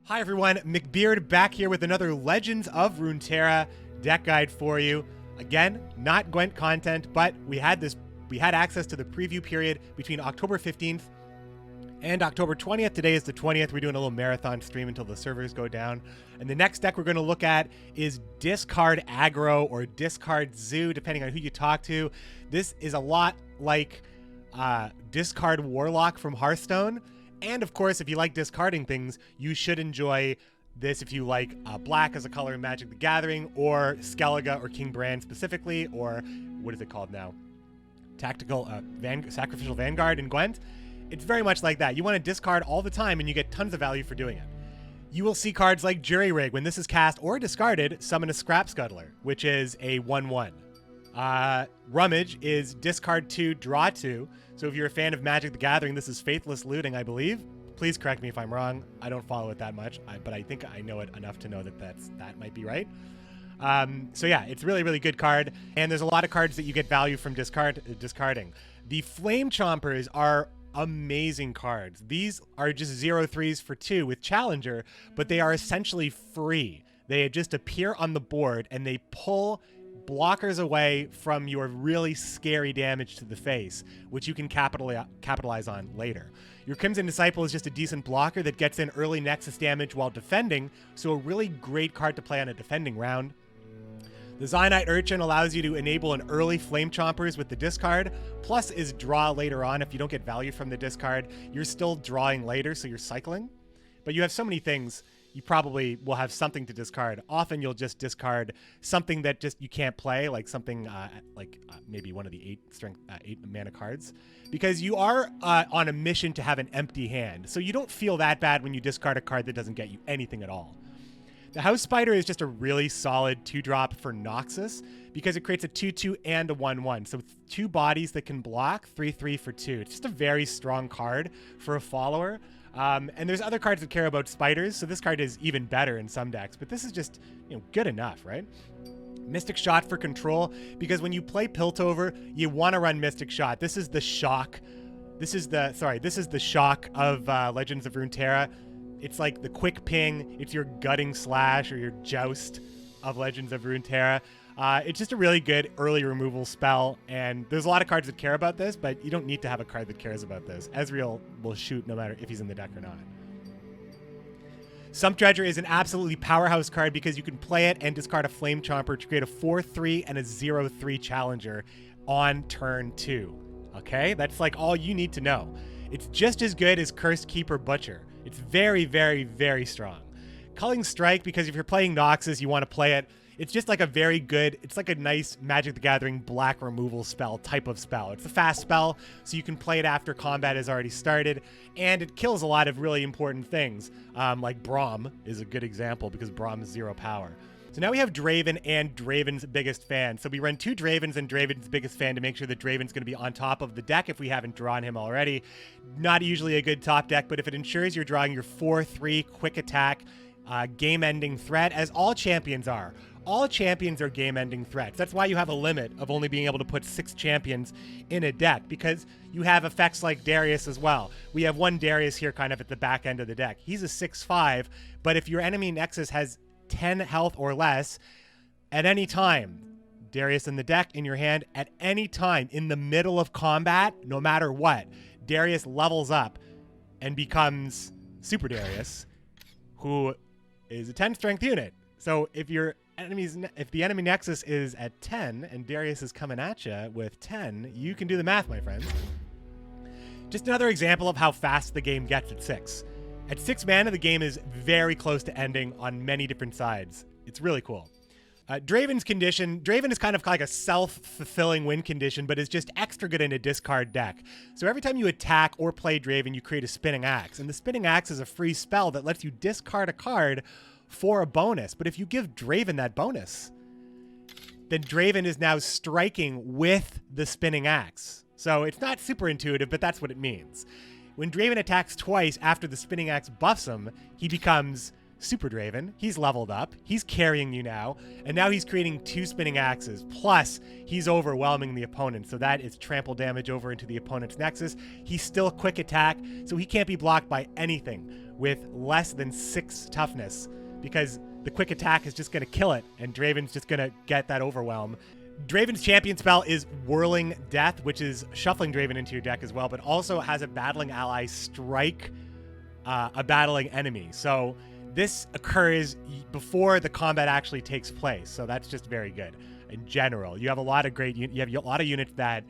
Hi everyone, McBeard back here with another Legends of Runeterra deck guide for you. Again, not Gwent content, but we had access to the preview period between October 15th and October 20th. Today is the 20th. We're doing a little marathon stream until the servers go down. And the next deck we're going to look at is Discard Aggro or Discard Zoo, depending on who you talk to. This is a lot like Discard Warlock from Hearthstone. And of course, if you like discarding things, you should enjoy this if you like black as a color in Magic the Gathering, or Skellige or King Brand specifically, or what is it called now? Tactical Sacrificial Vanguard in Gwent. It's very much like that. You want to discard all the time and you get tons of value for doing it. You will see cards like Jury Rig. When this is cast or discarded, summon a Scrap Scuttler, which is a 1/1. Rummage is discard 2, draw 2. So if you're a fan of Magic the Gathering, this is Faithless Looting, I believe. Please correct me if I'm wrong. I don't follow it that much, but I think I know it enough to know that that might be right. So yeah, it's really, really good card. And there's a lot of cards that you get value from discarding. The Flame Chompers are amazing cards. These are just 0/3s for 2 with Challenger, but they are essentially free. They just appear on the board and they pull blockers away from your really scary damage to the face, which you can capitalize on later. Your Crimson Disciple is just a decent blocker that gets in early Nexus damage while defending, so a really great card to play on a defending round. The Zionite Urchin allows you to enable an early Flame Chompers with the discard, plus is draw later on. If you don't get value from the discard, you're still drawing later, so you're cycling. But you have so many things, you probably will have something to discard. Often you'll just discard something that just you can't play, like something maybe one of the 8 mana cards, because you are on a mission to have an empty hand. So you don't feel that bad when you discard a card that doesn't get you anything at all. The House Spider is just a really solid 2-drop for Noxus because it creates a 2/2 and a 1/1. So 2 bodies that can block, 3/3 for 2. It's just a very strong card for a follower. And there's other cards that care about spiders, so this card is even better in some decks, but this is just, good enough, right? Mystic Shot for control, because when you play Piltover, you want to run Mystic Shot. This is the shock. This is the shock of Legends of Runeterra. It's like the quick ping. It's your gutting slash or your joust of Legends of Runeterra. It's just a really good early removal spell, and there's a lot of cards that care about this, but you don't need to have a card that cares about this. Ezreal will shoot no matter if he's in the deck or not. Sump Dredger is an absolutely powerhouse card because you can play it and discard a Flame Chomper to create a 4/3 and a 0/3 Challenger on turn 2. Okay? That's like all you need to know. It's just as good as Cursed Keeper Butcher. It's very, very, very strong. Culling Strike, because if you're playing Noxus, you want to play it. It's just like a very good, it's like a nice Magic the Gathering black removal spell type of spell. It's a fast spell, so you can play it after combat has already started, and it kills a lot of really important things. Like Braum is a good example because Braum is 0 power. So now we have Draven and Draven's biggest fan. So we run 2 Dravens and Draven's biggest fan to make sure that Draven's going to be on top of the deck if we haven't drawn him already. Not usually a good top deck, but if it ensures you're drawing your 4/3 quick attack, game-ending threat, as all champions are. All champions are game-ending threats. That's why you have a limit of only being able to put 6 champions in a deck, because you have effects like Darius as well. We have one Darius here kind of at the back end of the deck. He's a 6/5, but if your enemy Nexus has 10 health or less, at any time, Darius in the deck, in your hand, at any time, in the middle of combat, no matter what, Darius levels up and becomes Super Darius, who is a 10 strength unit. So if the enemy Nexus is at 10 and Darius is coming at you with 10, you can do the math, my friends. Just another example of how fast the game gets at 6. At 6 mana, the game is very close to ending on many different sides. It's really cool. Draven's condition. Draven is kind of like a self-fulfilling win condition, but is just extra good in a discard deck. So every time you attack or play Draven, you create a Spinning Axe. And the Spinning Axe is a free spell that lets you discard a card for a bonus. But if you give Draven that bonus, then Draven is now striking with the Spinning Axe. So it's not super intuitive, but that's what it means. When Draven attacks twice after the Spinning Axe buffs him, he becomes Super Draven. He's leveled up. He's carrying you now. And now he's creating 2 Spinning Axes. Plus, he's overwhelming the opponent. So that is trample damage over into the opponent's Nexus. He's still quick attack, so he can't be blocked by anything. with less than 6 toughness, because the quick attack is just going to kill it, and Draven's just going to get that overwhelm. Draven's champion spell is Whirling Death, which is shuffling Draven into your deck as well, but also has a battling ally strike a battling enemy. So this occurs before the combat actually takes place, so that's just very good. In general, you have a lot of units that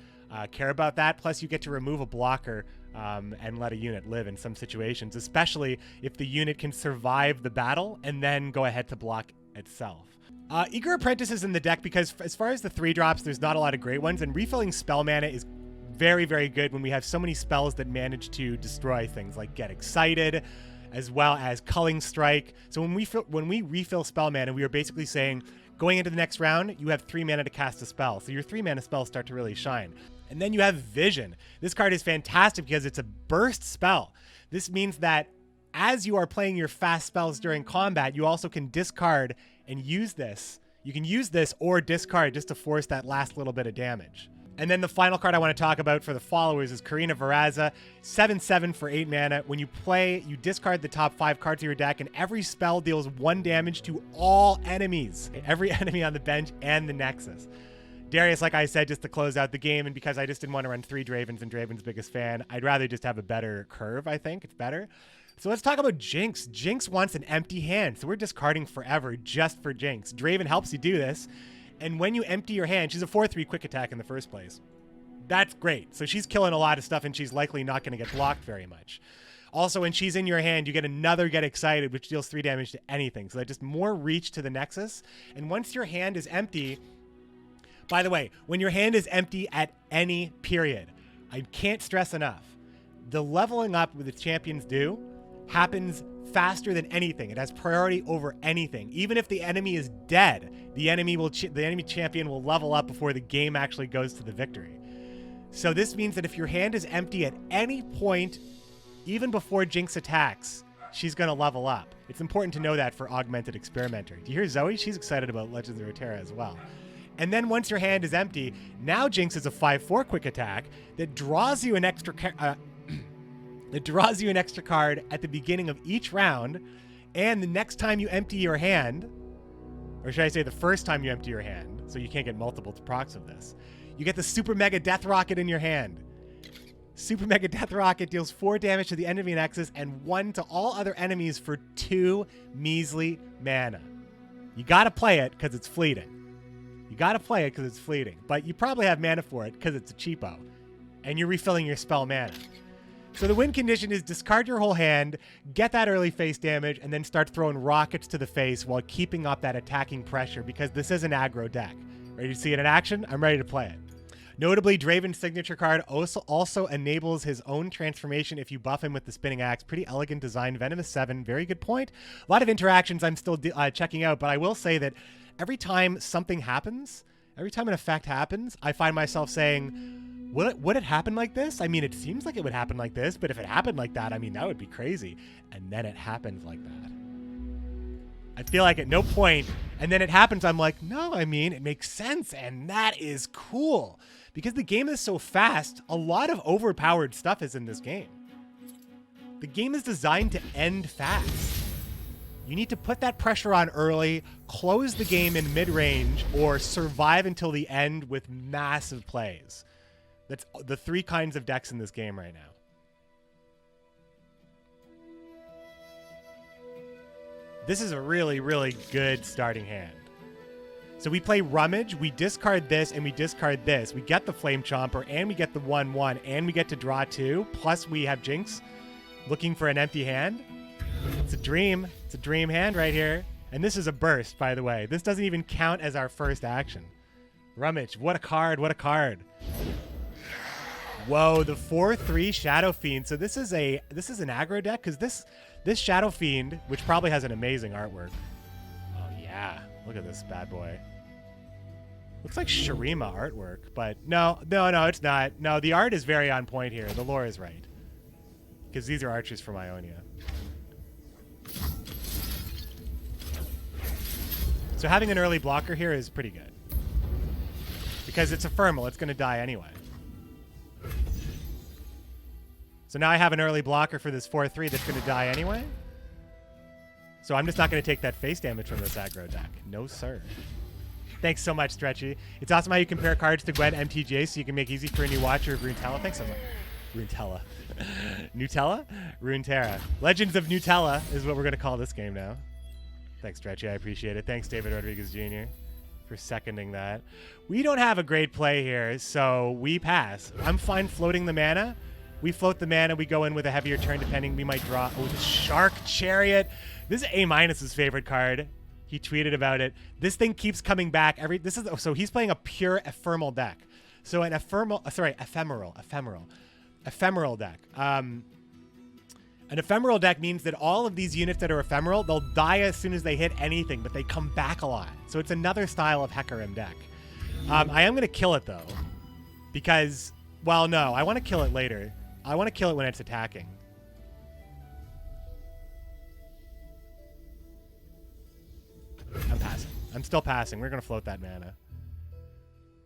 care about that, plus you get to remove a blocker and let a unit live in some situations, especially if the unit can survive the battle and then go ahead to block itself. Eager Apprentice is in the deck because as far as the 3-drops, there's not a lot of great ones, and refilling spell mana is very, very good when we have so many spells that manage to destroy things like Get Excited, as well as Culling Strike. So when we refill spell mana, we are basically saying, going into the next round, you have 3 mana to cast a spell. So your 3 mana spells start to really shine. And then you have Vision. This card is fantastic because it's a burst spell. This means that as you are playing your fast spells during combat, you also can discard and use this. You can use this or discard just to force that last little bit of damage. And then the final card I want to talk about for the followers is Corina Veraza, 7/7 for 8 mana. When you play, you discard the top 5 cards of your deck, and every spell deals 1 damage to all enemies. Every enemy on the bench and the Nexus. Darius, like I said, just to close out the game, and because I just didn't want to run 3 Dravens and Draven's biggest fan, I'd rather just have a better curve, I think. It's better. So let's talk about Jinx. Jinx wants an empty hand, so we're discarding forever just for Jinx. Draven helps you do this. And when you empty your hand, she's a 4/3 quick attack in the first place. That's great. So she's killing a lot of stuff, and she's likely not going to get blocked very much. Also, when she's in your hand, you get another Get Excited, which deals 3 damage to anything. So that just more reach to the Nexus. And once your hand is empty, by the way, when your hand is empty at any period, I can't stress enough, the leveling up with the champions do happens faster than anything. It has priority over anything. Even if the enemy is dead, the enemy champion will level up before the game actually goes to the victory. So this means that if your hand is empty at any point, even before Jinx attacks, she's going to level up. It's important to know that for Augmented Experimenter. Do you hear Zoe? She's excited about Legends of Runeterra as well. And then once your hand is empty, now Jinx is a 5/4 quick attack that draws you an extra card at the beginning of each round, and the next time you empty your hand, or should I say the first time you empty your hand, so you can't get multiple procs of this, you get the Super Mega Death Rocket in your hand. Super Mega Death Rocket deals 4 damage to the enemy Nexus and 1 to all other enemies for 2 measly mana. You gotta play it because it's fleeting. But you probably have mana for it because it's a cheapo, and you're refilling your spell mana. So the win condition is discard your whole hand, get that early face damage, and then start throwing rockets to the face while keeping up that attacking pressure, because this is an aggro deck. Ready to see it in action? I'm ready to play it. Notably, Draven's signature card also enables his own transformation if you buff him with the Spinning Axe. Pretty elegant design. Venomous 7, very good point. A lot of interactions I'm still checking out, but I will say that every time something happens, every time an effect happens, I find myself saying, would it happen like this? I mean, it seems like it would happen like this, but if it happened like that, I mean, that would be crazy. And then it happens like that. I feel like at no point, and then it happens, I'm like, no, I mean, it makes sense, and that is cool. Because the game is so fast, a lot of overpowered stuff is in this game. The game is designed to end fast. You need to put that pressure on early, close the game in mid-range, or survive until the end with massive plays. That's the 3 kinds of decks in this game right now. This is a really, really good starting hand. So we play Rummage, we discard this, and we discard this. We get the Flame Chomper, and we get the 1/1, and we get to draw 2. Plus we have Jinx looking for an empty hand. It's a dream. It's a dream hand right here. And this is a burst, by the way. This doesn't even count as our first action. Rummage, what a card, what a card. Whoa, the 4/3 Shadow Fiend. So this is an aggro deck, because this Shadow Fiend, which probably has an amazing artwork. Oh yeah, look at this bad boy. Looks like Shurima artwork, but no, it's not. No, the art is very on point here. The lore is right, because these are archers from Ionia. So having an early blocker here is pretty good, because it's a Ephemeral. It's going to die anyway. So So now I have an early blocker for this 4-3 that's going to die anyway. So I'm just not going to take that face damage from this aggro deck. No, sir. Thanks so much, Stretchy. It's awesome how you compare cards to Gwen MTJ so you can make easy for a new watcher of Runeterra. Thanks so much. Runeterra. Nutella? Runeterra. Legends of Nutella is what we're going to call this game now. Thanks, Stretchy. I appreciate it. Thanks, David Rodriguez Jr. for seconding that. We don't have a great play here, so we pass. I'm fine floating the mana. We float the mana. We go in with a heavier turn depending. We might draw. Oh, the Shark Chariot. This is A-minus's favorite card. He tweeted about it. This thing keeps coming back. So he's playing a pure ephemeral deck. So an ephemeral deck. An ephemeral deck means that all of these units that are ephemeral, they'll die as soon as they hit anything, but they come back a lot. So it's another style of Hecarim deck. I am going to kill it, though, because, well, no, I want to kill it later. I want to kill it when it's attacking. I'm passing. I'm still passing. We're going to float that mana.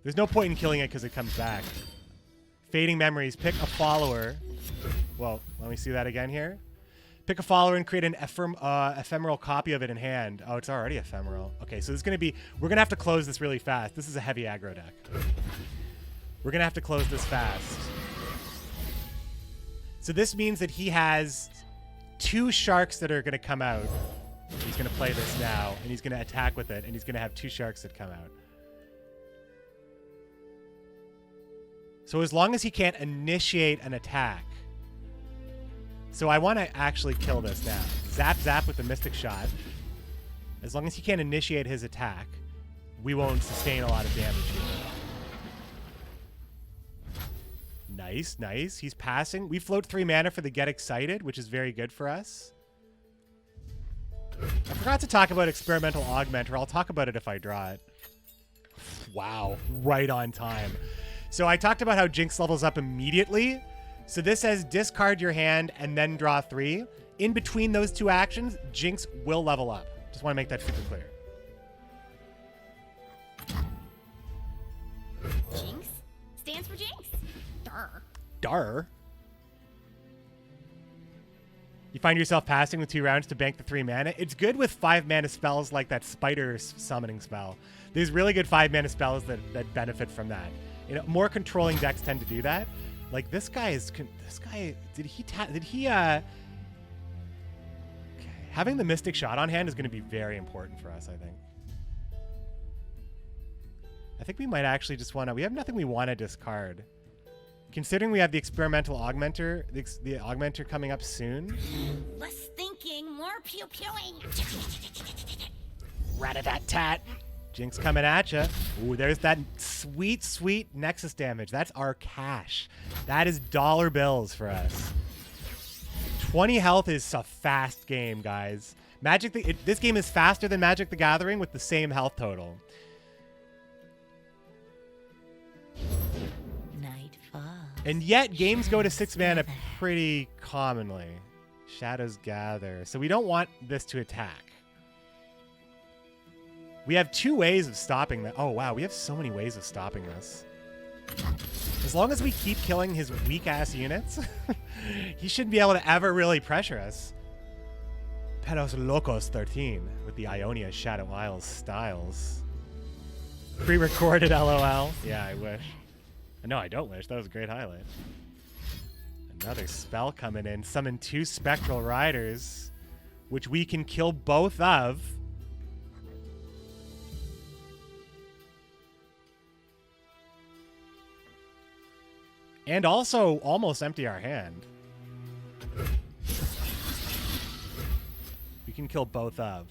There's no point in killing it because it comes back. Fading Memories. Pick a follower. Well, let me see that again here. Pick a follower and create an ephemeral copy of it in hand. Oh, it's already ephemeral. Okay, so this is going to be... We're going to have to close this really fast. This is a heavy aggro deck. We're going to have to close this fast. So this means that he has 2 sharks that are going to come out. He's going to play this now, and he's going to attack with it, and he's going to have 2 sharks that come out. So as long as he can't initiate an attack. So I want to actually kill this now. Zap, zap with the Mystic Shot. As long as he can't initiate his attack, we won't sustain a lot of damage here. Nice, nice. He's passing. We float 3 mana for the Get Excited, which is very good for us. I forgot to talk about Experimental Augmenter. I'll talk about it if I draw it. Wow, right on time. So I talked about how Jinx levels up immediately. So this says discard your hand and then draw 3. In between those 2 actions, Jinx will level up. Just want to make that super clear. Jinx stands for Jinx. Durr. Durr. You find yourself passing with 2 rounds to bank the 3 mana. It's good with 5 mana spells like that spider summoning spell. There's really good 5 mana spells that benefit from that. You know, more controlling decks tend to do that. Like this guy having the Mystic Shot on hand is going to be very important for us, I think. I think we might actually just want to... We have nothing we want to discard. Considering we have the Experimental Augmenter, the Augmenter coming up soon. Less thinking, more pew-pewing. Rat-a-tat-tat. Jinx coming at ya. Ooh, there's that sweet, sweet Nexus damage. That's our cash. That is dollar bills for us. 20 health is a fast game, guys. This game is faster than Magic the Gathering with the same health total. And yet, games go to 6 mana pretty commonly. Shadows Gather. So we don't want this to attack. We have 2 ways of stopping that. Oh, wow. We have so many ways of stopping this. As long as we keep killing his weak-ass units, he shouldn't be able to ever really pressure us. Pedos Locos 13 with the Ionia Shadow Isles styles. Pre-recorded LOL. Yeah, I wish. No, I don't wish. That was a great highlight. Another spell coming in. Summon 2 Spectral Riders, which we can kill both of. And also almost empty our hand. We can kill both of.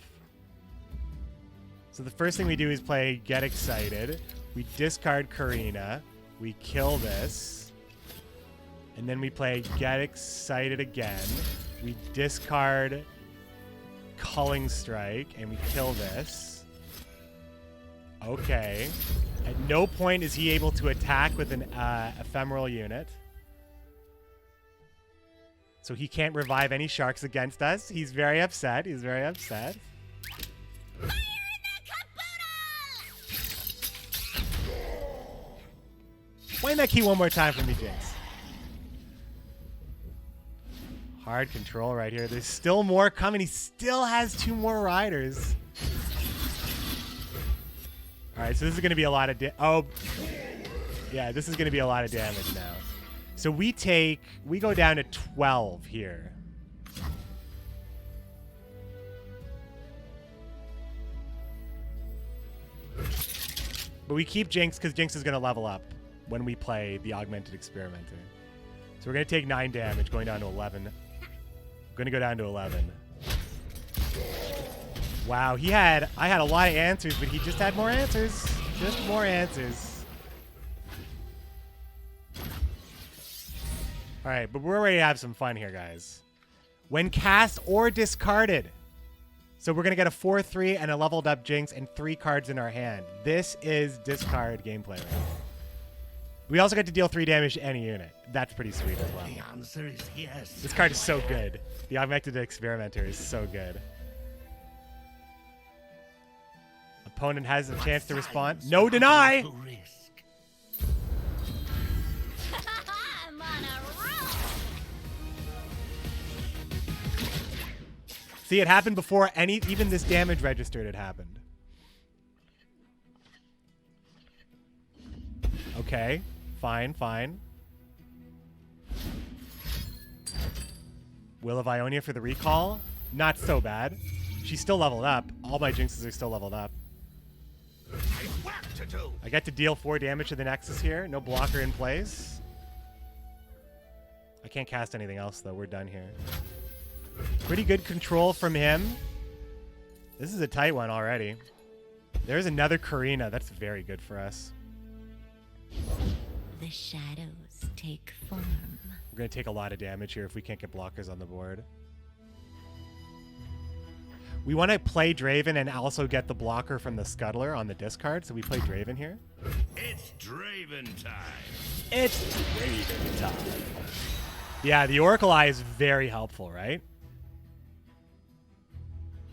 So the first thing we do is play Get Excited. We discard Corina. We kill this. And then we play Get Excited again. We discard Culling Strike, and we kill this. Okay. At no point is he able to attack with an ephemeral unit. So he can't revive any sharks against us. He's very upset. He's very upset. Fire in the caboodle! Wind that key one more time for me, Jinx. Hard control right here. There's still more coming. He still has 2 more riders. All right, so this is going to be a lot of yeah, this is going to be a lot of damage now. So we go down to 12 here. But we keep Jinx because Jinx is going to level up when we play the Augmented Experimenter. So we're going to take 9 damage, going down to 11. I'm going to go down to 11. Wow, I had a lot of answers, but he just had more answers. Just more answers. All right, but we're ready to have some fun here, guys. When cast or discarded. So we're going to get a 4/3 and a leveled up Jinx and 3 cards in our hand. This is discard gameplay right now. We also get to deal 3 damage to any unit. That's pretty sweet as well. The answer is yes. This card is so good. The Augmented Experimenter is so good. Opponent has a chance to respond. No deny! I'm on a roll. See, it happened before even this damage registered had happened. Okay, fine, fine. Will of Ionia for the recall. Not so bad. She's still leveled up. All my Jinxes are still leveled up. I get to deal 4 damage to the Nexus here. No blocker in place. I can't cast anything else, though. We're done here. Pretty good control from him. This is a tight one already. There's another Corina. That's very good for us. The shadows take form. We're going to take a lot of damage here if we can't get blockers on the board. We want to play Draven and also get the blocker from the Scuttler on the discard, so we play Draven here. It's Draven time. It's Draven time. Yeah, the Oracle Eye is very helpful, right?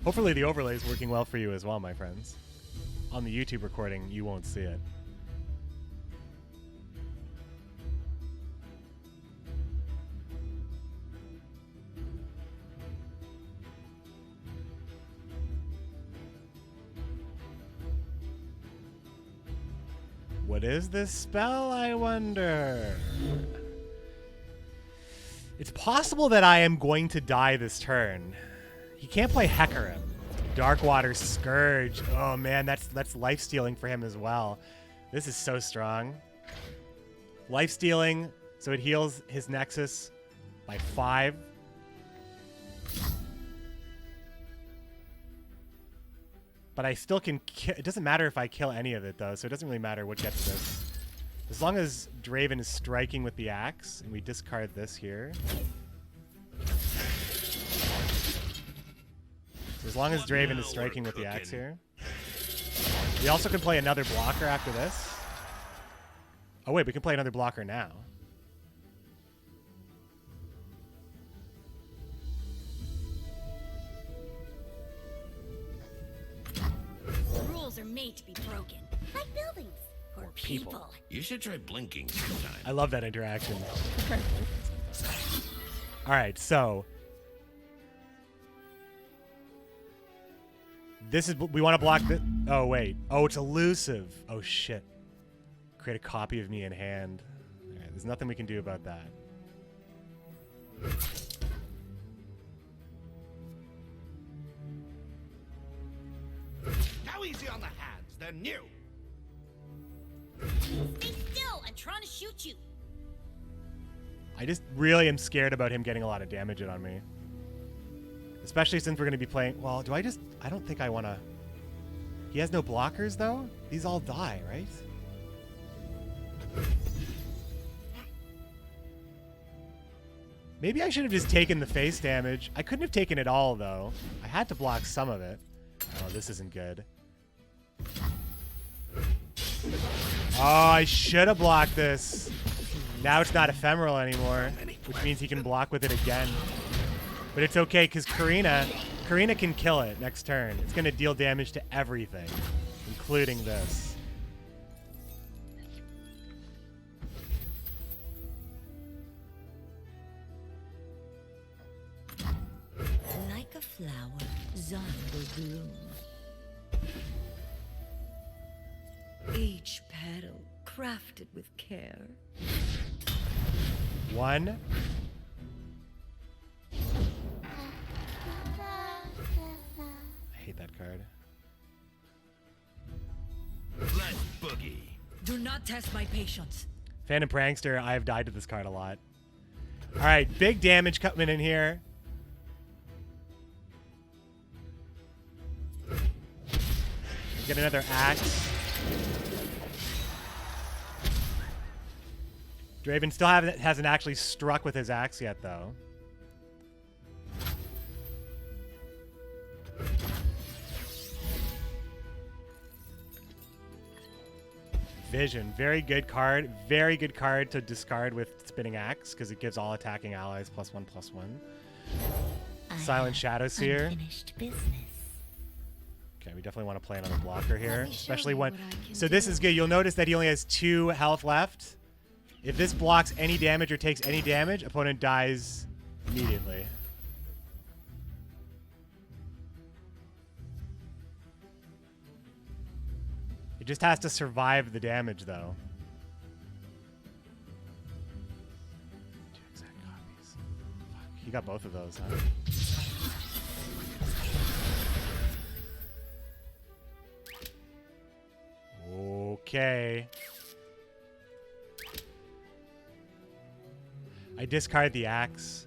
Hopefully the overlay is working well for you as well, my friends. On the YouTube recording, you won't see it. What is this spell, I wonder? It's possible that I am going to die this turn. He can't play Hecarim. Darkwater Scourge. Oh man, that's life stealing for him as well. This is so strong. Life stealing, so it heals his Nexus by 5. But I still can kill. It doesn't matter if I kill any of it, though, so it doesn't really matter what gets this. As long as Draven is striking with the axe, and we discard this here. So as long as Draven is striking with the axe here. We also can play another blocker after this. Oh, wait, we can play another blocker now. Rules are made to be broken. Like buildings. Or people. You should try blinking sometime. I love that interaction. All right, so this is, we want to block this. Oh, wait. Oh, it's elusive. Oh, shit. Create a copy of me in hand. All right, there's nothing we can do about that. How easy on the hands? They're new. Stay still! I'm trying to shoot you! I just really am scared about him getting a lot of damage on me. Especially since we're going to be playing... Well, I don't think I want to... He has no blockers, though? These all die, right? Maybe I should have just taken the face damage. I couldn't have taken it all, though. I had to block some of it. Oh, this isn't good. Oh, I should have blocked this. Now it's not ephemeral anymore, which means he can block with it again. But it's okay, because Corina can kill it next turn. It's going to deal damage to everything, including this. flowers on will bloom. Each petal crafted with care. 1. I hate that card. Let's boogie. Do not test my patience. Phantom Prankster, I have died to this card a lot. All right, big damage coming in here. Get another axe. Draven still hasn't actually struck with his axe yet, though. Vision, very good card. Very good card to discard with Spinning Axe because it gives all attacking allies +1/+1. Silent Shadow Seer. Unfinished business. Okay, we definitely want to play another blocker here, especially when. So this is good. You'll notice that he only has 2 health left. If this blocks any damage or takes any damage, opponent dies immediately. It just has to survive the damage, though. 2 exact copies. Fuck, he got both of those, huh? Okay. I discard the axe.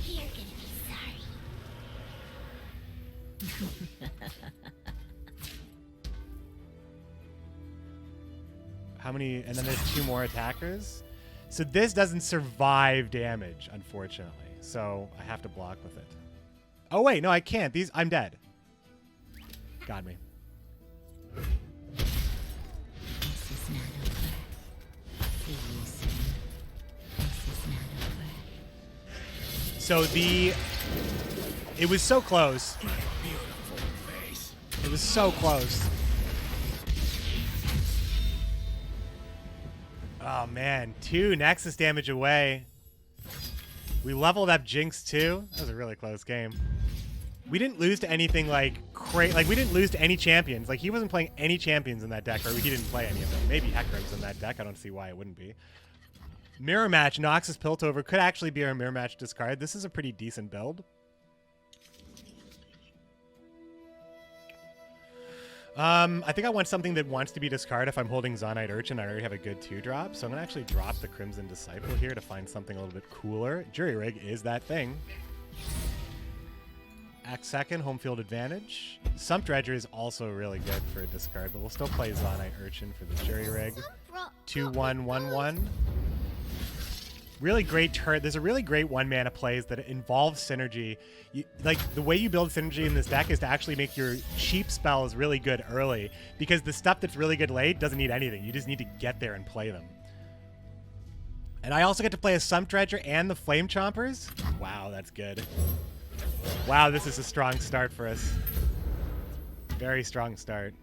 You're gonna be sorry. How many? And then there's 2 more attackers. So this doesn't survive damage, unfortunately. So I have to block with it. Oh wait, no, I can't. I'm dead. Got me. This is not over. See you soon. This is not over. So it was so close. Beautiful face. It was so close. Oh man, 2 Nexus damage away. We leveled up Jinx too. That was a really close game. We didn't lose to anything like crazy. Like we didn't lose to any champions. Like he wasn't playing any champions in that deck, or he didn't play any of them. Maybe Hecarim's in that deck. I don't see why it wouldn't be. Mirror Match, Noxus Piltover could actually be our Mirror Match discard. This is a pretty decent build. I think I want something that wants to be discarded. If I'm holding Zonite Urchin, I already have a good 2-drop. So I'm going to actually drop the Crimson Disciple here to find something a little bit cooler. Jury Rig is that thing. Axe second, home field advantage. Sump Dredger is also really good for a discard, but we'll still play Zonite Urchin for the Jury Rig. 2-1-1-1. Really great turn. There's a really great 1-mana plays that involves synergy. Like the way you build synergy in this deck is to actually make your cheap spells really good early, because the stuff that's really good late doesn't need anything. You just need to get there and play them. And I also get to play a Sump Dredger and the Flame Chompers. Wow, that's good. Wow, this is a strong start for us. Very strong start.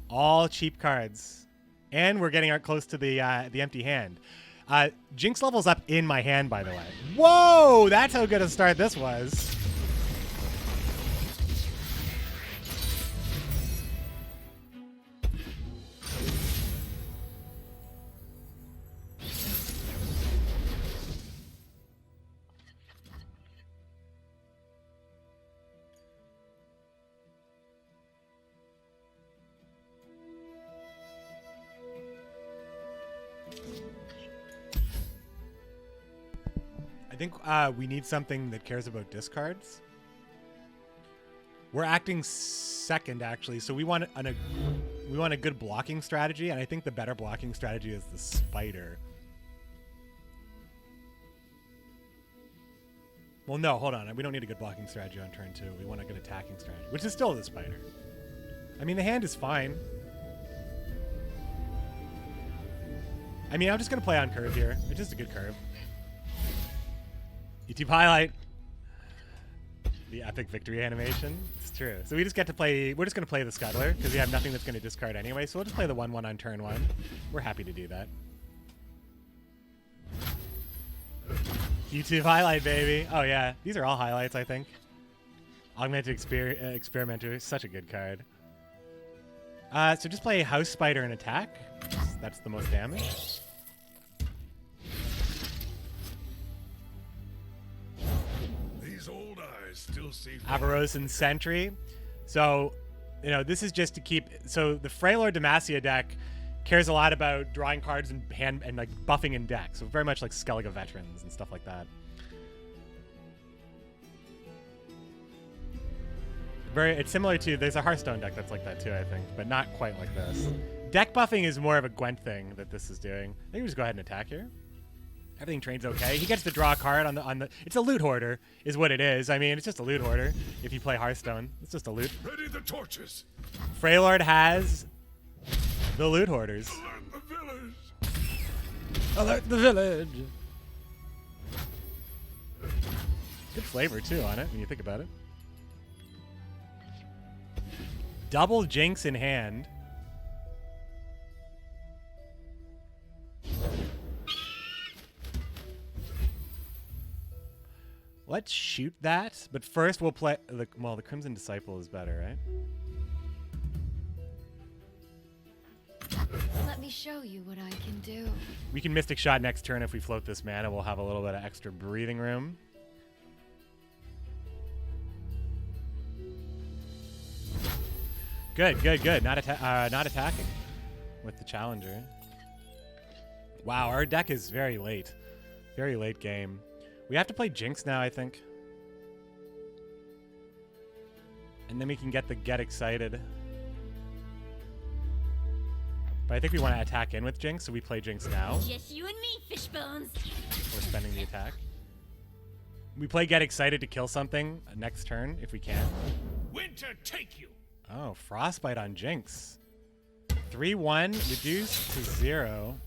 All cheap cards. And we're getting close to the empty hand. Jinx levels up in my hand, by the way. Whoa! That's how good a start this was. I think we need something that cares about discards. We're acting second, actually, so we want a good blocking strategy, and I think the better blocking strategy is the Spider. Well, no, hold on. We don't need a good blocking strategy on turn 2. We want a good attacking strategy, which is still the Spider. I mean, the hand is fine. I mean, I'm just going to play on curve here. It's just a good curve. YouTube highlight. The epic victory animation. It's true. So we just get to play. We're just going to play the Scuttler because we have nothing that's going to discard anyway. So we'll just play the 1/1 on turn 1. We're happy to do that. YouTube highlight, baby. Oh, yeah. These are all highlights, I think. Augmented Experimenter is such a good card. So just play House Spider and attack. That's the most damage. These old eyes still see. Avarosan Sentry. So, you know, this is just to keep. So the Freylord Demacia deck cares a lot about drawing cards and like buffing in deck. So very much like Skellige Veterans and stuff like that. It's similar to, there's a Hearthstone deck that's like that too, I think, but not quite like this. Deck buffing is more of a Gwent thing that this is doing. I think we just go ahead and attack here. Everything trains okay. He gets to draw a card on the. It's a loot hoarder, is what it is. I mean, it's just a loot hoarder. If you play Hearthstone, it's just a loot. Ready the torches. Freylord has the loot hoarders. Alert the village. Alert the village. Good flavor too on it when you think about it. Double Jinx in hand. Let's shoot that, but first we'll play the Crimson Disciple is better, right? Let me show you what I can do. We can Mystic Shot next turn if we float this mana. We'll have a little bit of extra breathing room. Good, good, good. Not attacking with the Challenger. Wow, our deck is very late. Very late game. We have to play Jinx now, I think. And then we can get the Get Excited. But I think we want to attack in with Jinx, so we play Jinx now. Just you and me, Fishbones. We're spending the attack. We play Get Excited to kill something next turn, if we can. Winter take you. Oh, Frostbite on Jinx. 3-1, reduced to 0.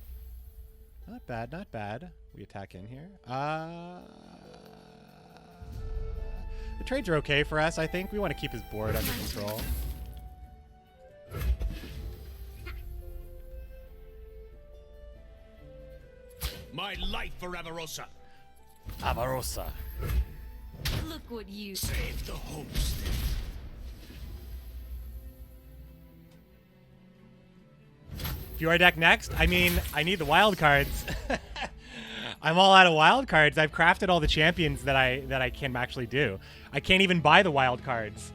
Not bad, not bad. We attack in here. The trades are okay for us, I think. We want to keep his board under control. My life for Avarosa. Avarosa. Look what you... Save the homestead. Fiora deck next? I mean, I need the wild cards. I'm all out of wild cards. I've crafted all the champions that I can actually do. I can't even buy the wild cards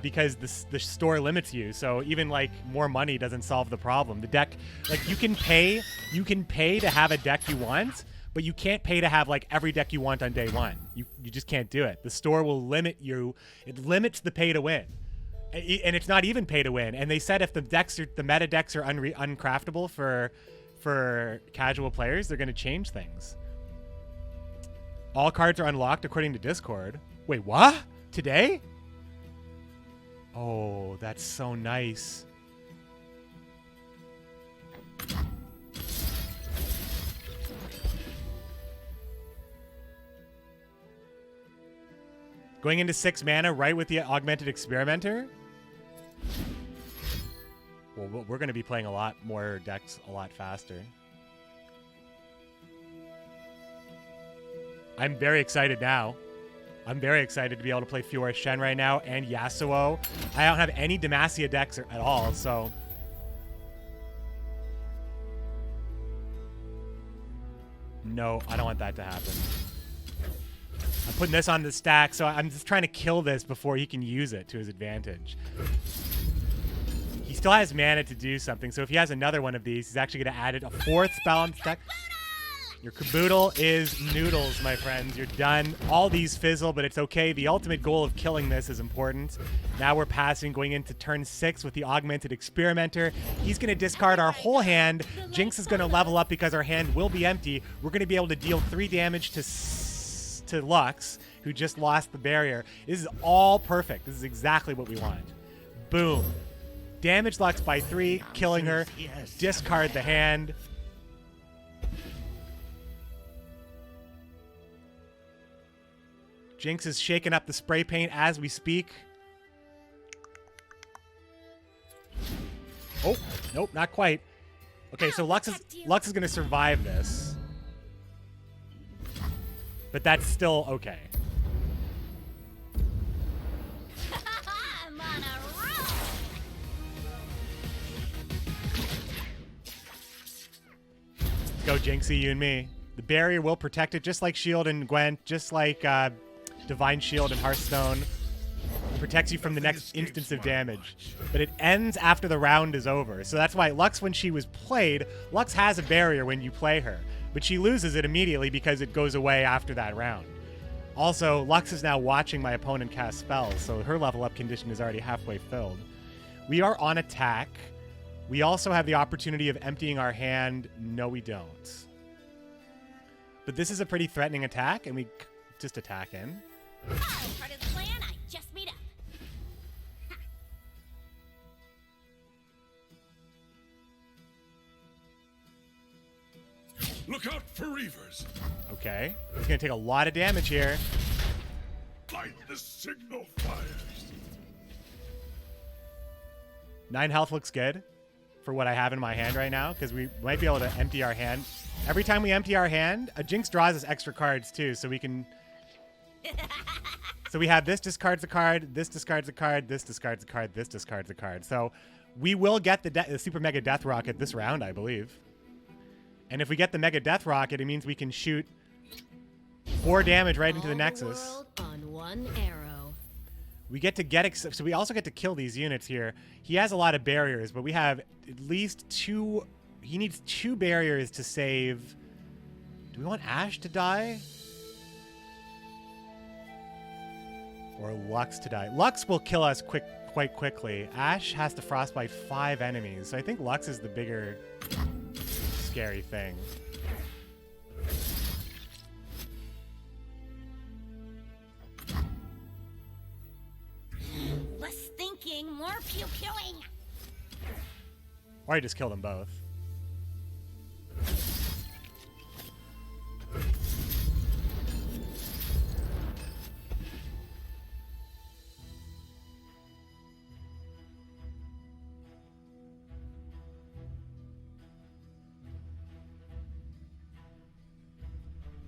because the store limits you. So even like more money doesn't solve the problem. The deck, like you can pay to have a deck you want, but you can't pay to have like every deck you want on day one. You just can't do it. The store will limit you. It limits the pay to win. And it's not even pay to win. And they said if the meta decks are uncraftable for casual players, they're going to change things. All cards are unlocked according to Discord. Wait, what? Today? Oh, that's so nice. Going into 6 mana right with the Augmented Experimenter? Well, we're going to be playing a lot more decks a lot faster. I'm very excited now. I'm very excited to be able to play Fiora Shen right now and Yasuo. I don't have any Demacia decks at all, so... No, I don't want that to happen. I'm putting this on the stack, so I'm just trying to kill this before he can use it to his advantage. He still has mana to do something, so if he has another one of these, he's actually going to add a 4th spell on the stack. Your Caboodle is noodles, my friends. You're done. All these fizzle, but it's okay. The ultimate goal of killing this is important. Now we're passing, going into turn 6 with the Augmented Experimenter. He's going to discard our whole hand. Jinx is going to level up because our hand will be empty. We're going to be able to deal 3 damage to Lux, who just lost the barrier. This is all perfect. This is exactly what we want. Boom. Damage Lux by 3, killing her. Discard the hand. Jinx is shaking up the spray paint as we speak. Oh, nope, not quite. Okay, so Lux is gonna survive this. But that's still okay. I'm on a roll. Let's go, Jinxie, you and me. The barrier will protect it, just like Shield and Gwent, just like Divine Shield and Hearthstone. It protects you from the next instance of damage. But it ends after the round is over. So that's why Lux, when she was played, Lux has a barrier when you play her. But she loses it immediately because it goes away after that round. Also, Lux is now watching my opponent cast spells, so her level up condition is already halfway filled. We are on attack. We also have the opportunity of emptying our hand. No, we don't. But this is a pretty threatening attack, and we just attack in. Oh, part of the plan, I just made up. Look out for reavers. Okay. It's going to take a lot of damage here. Light the signal fires. 9 health looks good for what I have in my hand right now, because we might be able to empty our hand. Every time we empty our hand, a Jinx draws us extra cards too, so we can... So we have this discards a card, this discards a card, this discards a card, this discards a card. So we will get the Super Mega Death Rocket this round, I believe. And if we get the Mega Death Rocket, it means we can shoot 4 damage right into the Nexus. World on one arrow. We get to so we also get to kill these units here. He has a lot of barriers, but we have at least 2. He needs 2 barriers to save. Do we want Ashe to die? Or Lux to die? Lux will kill us quite quickly. Ashe has to frostbite 5 enemies, so I think Lux is the bigger scary thing. Less thinking, more pew-pewing. Or I just kill them both.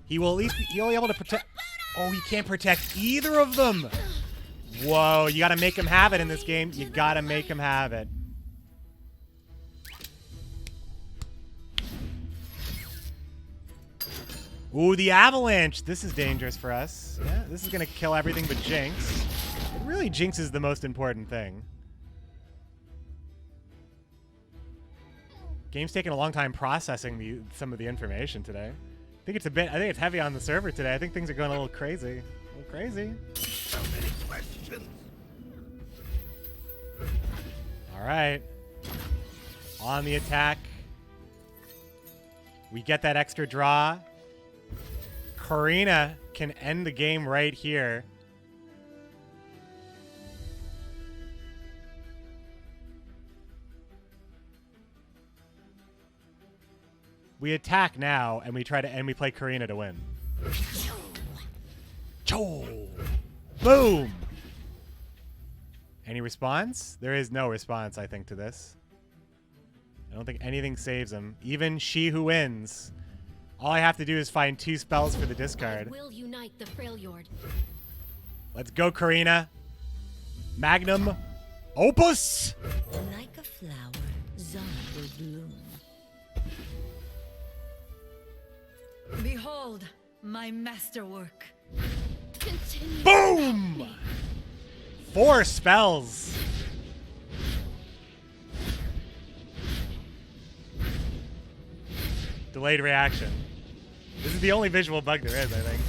He'll be able to protect. Oh, he can't protect either of them. Whoa, you gotta make him have it in this game. You gotta make him have it. Ooh, the avalanche. This is dangerous for us. Yeah, this is gonna kill everything but Jinx. It really, Jinx is the most important thing. Game's taking a long time processing some of the information today. I think it's heavy on the server today. I think things are going a little crazy. A little crazy. So many questions. All right. On the attack. We get that extra draw. Corina can end the game right here. We attack now, and we play Corina to win. Choo! Boom! Any response? There is no response, I think, to this. I don't think anything saves him. Even she who wins. All I have to do is find 2 spells for the discard. Will unite the Freljord. Let's go, Corina. Magnum Opus! Like a flower, Zon will bloom. Behold my masterwork. Continue. Boom! 4 spells. Delayed reaction. This is the only visual bug there is, I think.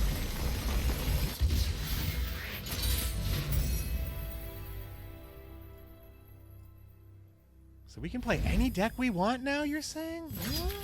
So we can play any deck we want now, you're saying? What?